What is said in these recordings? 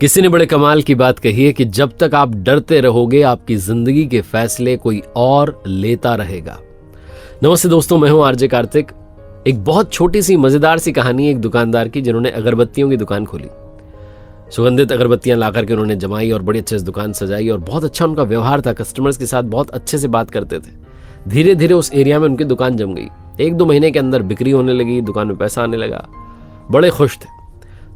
किसी ने बड़े कमाल की बात कही है कि जब तक आप डरते रहोगे आपकी जिंदगी के फैसले कोई और लेता रहेगा। नमस्ते दोस्तों, मैं हूं आरजे कार्तिक। एक बहुत छोटी सी मजेदार सी कहानी है एक दुकानदार की जिन्होंने अगरबत्तियों की दुकान खोली। सुगंधित अगरबत्तियां ला करके उन्होंने जमाई और बड़ी अच्छे से दुकान सजाई और बहुत अच्छा उनका व्यवहार था। कस्टमर्स के साथ बहुत अच्छे से बात करते थे। धीरे धीरे उस एरिया में उनकी दुकान जम गई। 1-2 महीने के अंदर बिक्री होने लगी, दुकान में पैसा आने लगा, बड़े खुश थे।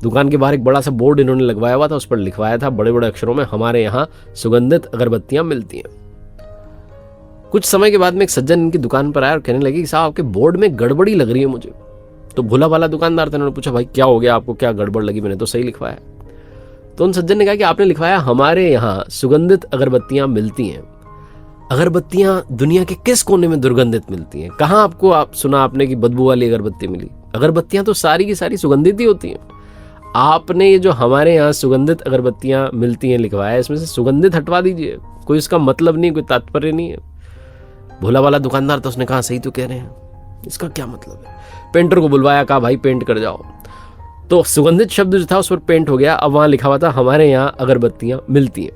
दुकान के बाहर एक बड़ा सा बोर्ड इन्होंने लगवाया हुआ था, उस पर लिखवाया था बड़े बड़े अक्षरों में, हमारे यहाँ सुगंधित अगरबत्तियां मिलती हैं। कुछ समय के बाद में एक सज्जन इनकी दुकान पर आया और कहने लगे कि साहब आपके बोर्ड में गड़बड़ी लग रही है मुझे। तो भोला भाला दुकानदार था, उन्होंने पूछा भाई क्या हो गया, आपको क्या गड़बड़ लगी? मैंने तो सही लिखवाया। तो उन सज्जन ने कहा कि आपने लिखवाया हमारे यहाँ सुगंधित अगरबत्तियां मिलती हैं। अगरबत्तियां दुनिया के किस कोने में दुर्गंधित मिलती हैं? कहाँ आपको आप सुना आपने कि बदबू वाली अगरबत्ती मिली? अगरबत्तियां तो सारी की सारी सुगंधित ही होती हैं। आपने ये जो हमारे यहाँ सुगंधित अगरबत्तियां मिलती हैं लिखवाया, इसमें से सुगंधित हटवा दीजिए, कोई इसका मतलब नहीं, कोई तात्पर्य नहीं है। भोला वाला दुकानदार तो उसने कहा सही तो कह रहे हैं, इसका क्या मतलब है? पेंटर को बुलवाया, कहा भाई पेंट कर जाओ। तो सुगंधित शब्द जो था उस पर पेंट हो गया। अब वहां लिखा हुआ था हमारे यहाँ अगरबत्तियां मिलती हैं।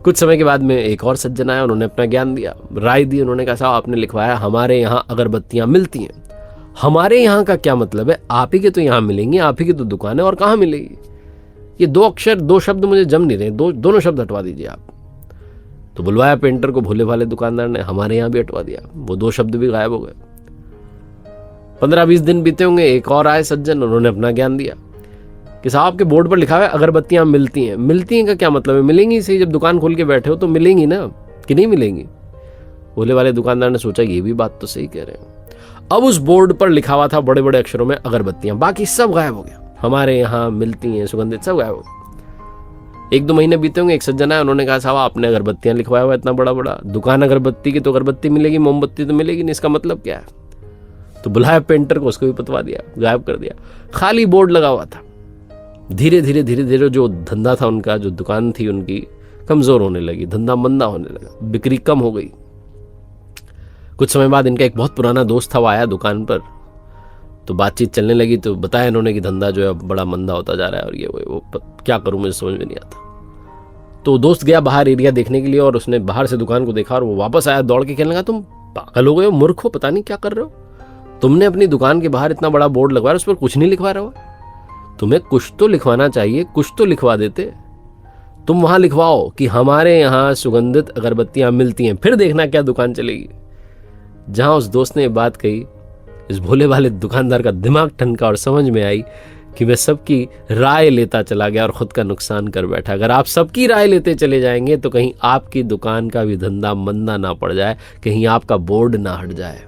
कुछ समय के बाद में एक और सज्जन आया, उन्होंने अपना ज्ञान दिया, राय दी। उन्होंने कहा साहब आपने लिखवाया हमारे यहाँ अगरबत्तियां मिलती हैं, हमारे यहाँ का क्या मतलब है? आप ही के तो यहाँ मिलेंगी, आप ही की तो दुकान है, और कहाँ मिलेगी? ये 2 अक्षर 2 शब्द मुझे जम नहीं रहे, दोनों शब्द हटवा दीजिए आप। तो बुलवाया पेंटर को, भोले वाले दुकानदार ने हमारे यहाँ भी हटवा दिया, वो 2 शब्द भी गायब हो गए। 15-20 दिन बीते होंगे, एक और आए सज्जन, उन्होंने अपना ज्ञान दिया कि साहब के बोर्ड पर लिखा हुआ है अगरबत्तियां मिलती हैं। मिलती हैं का क्या मतलब है? मिलेंगी सही, जब दुकान खोल के बैठे हो तो मिलेंगी ना, कि नहीं मिलेंगी? भोले वाले दुकानदार ने सोचा ये भी बात तो सही कह रहे हैं। अब उस बोर्ड पर लिखा हुआ था बड़े बड़े अक्षरों में अगरबत्तियां, बाकी सब गायब हो गया। हमारे यहाँ मिलती हैं सुगंधित, सब गायब हो गया। 1-2 महीने बीते होंगे, एक सज्जन आया, उन्होंने कहा साहब आपने अगरबत्तियां लिखवाया हुआ इतना बड़ा बड़ा, दुकान अगरबत्ती की तो अगरबत्ती मिलेगी, मोमबत्ती तो मिलेगी नहीं, इसका मतलब क्या है? तो बुलाया पेंटर को, उसको भी पतवा दिया, गायब कर दिया। खाली बोर्ड लगा हुआ था। धीरे धीरे जो धंधा था उनका, जो दुकान थी उनकी, कमजोर होने लगी, धंधा मंदा होने लगा, बिक्री कम हो गई। कुछ समय बाद इनका एक बहुत पुराना दोस्त था, वो आया दुकान पर, तो बातचीत चलने लगी। तो बताया इन्होंने कि धंधा जो है बड़ा मंदा होता जा रहा है और ये वो क्या करूं मुझे समझ में नहीं आता। तो दोस्त गया बाहर एरिया देखने के लिए और उसने बाहर से दुकान को देखा और वो वापस आया दौड़ के, कहने लगा तुम पागल हो गए हो, मूर्ख हो, पता नहीं क्या कर रहे हो? तुमने अपनी दुकान के बाहर इतना बड़ा बोर्ड लगवाया, उस पर कुछ नहीं लिखवा रहे हो। तुम्हें कुछ तो लिखवाना चाहिए, कुछ तो लिखवा देते। तुम वहां लिखवाओ कि हमारे यहाँ सुगंधित अगरबत्तियां मिलती हैं, फिर देखना क्या दुकान चलेगी। जहां उस दोस्त ने बात कही, इस भोले वाले दुकानदार का दिमाग ठनका और समझ में आई कि मैं सबकी राय लेता चला गया और खुद का नुकसान कर बैठा। अगर आप सबकी राय लेते चले जाएंगे तो कहीं आपकी दुकान का भी धंधा मंदा ना पड़ जाए, कहीं आपका बोर्ड ना हट जाए।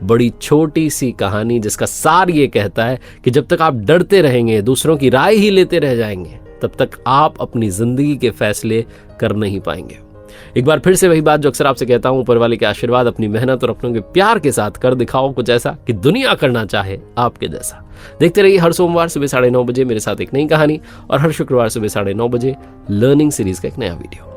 बड़ी छोटी सी कहानी जिसका सार ये कहता है कि जब तक आप डरते रहेंगे, दूसरों की राय ही लेते रह जाएंगे, तब तक आप अपनी जिंदगी के फैसले कर नहीं पाएंगे। एक बार फिर से वही बात जो अक्सर आपसे कहता हूं, ऊपर वाले के आशीर्वाद, अपनी मेहनत और अपनों के प्यार के साथ कर दिखाओ कुछ ऐसा कि दुनिया करना चाहे आपके जैसा। देखते रहिए हर सोमवार सुबह 9:30 बजे मेरे साथ एक नई कहानी और हर शुक्रवार सुबह 9:30 बजे लर्निंग सीरीज का एक नया वीडियो।